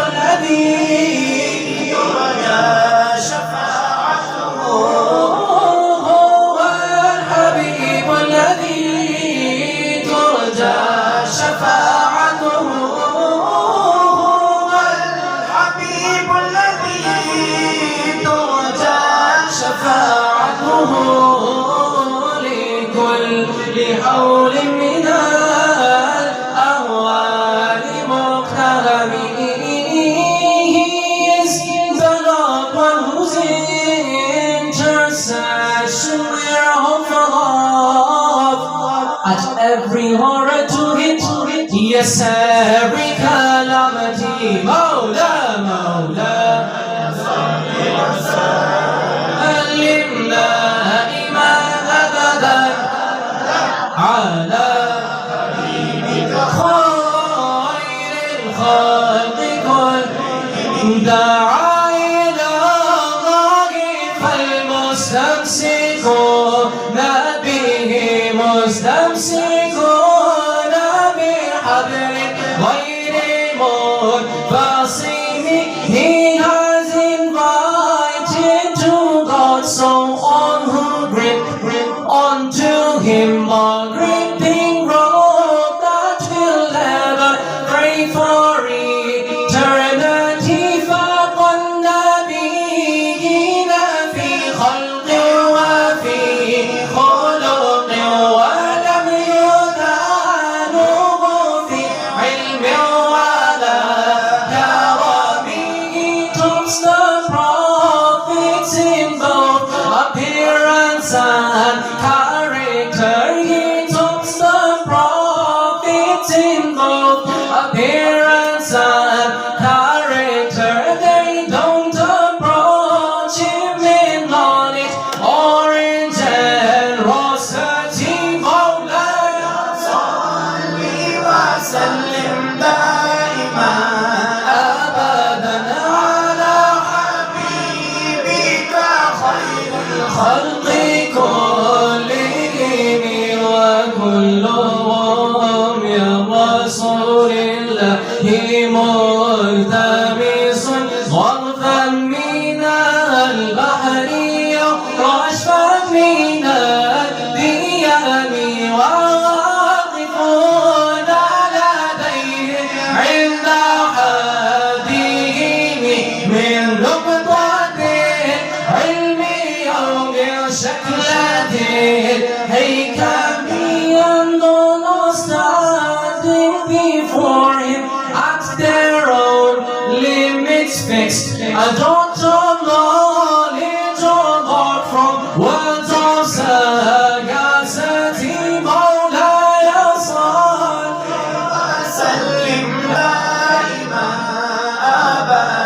الذي يرجى شفاعته هو الحبيب الذي ترجى شفاعته هو الحبيب الذي ترجى شفاعته لكل حول من الأهوال مقترب. He is the Lord, one whose intercession we're hopeful of. At every horror to hit, yes, every calamity. Mawla, Mawla, علمنا إيمان أبدا على حبيبك خير الخلق كل دعا إلى الله فالمستمسكون به مستمسكون بحبل غير منفصم. He has invited to God, so on who grip onto him more gripping rope that will never pray for eternity. فَقَدْ نَبِيِّينَ في خلق وفي خلق ولم يدانوه في علم ولا كرم. He tops the prophets in both appearance and character. He tops the prophets in both appearance and character. They don't approach him in knowledge or in generosity. مولاي صل وسلم دائما أبدا على حبيبك خير الخلق كلهم وكلهم يا رسول الله ملتمس غرفا من البحر رشفا من الديام واقفون لديه عند حدهم من نقطة علم يوم شكلة الهيكل. And all standing before him at their own limits fixed. I don't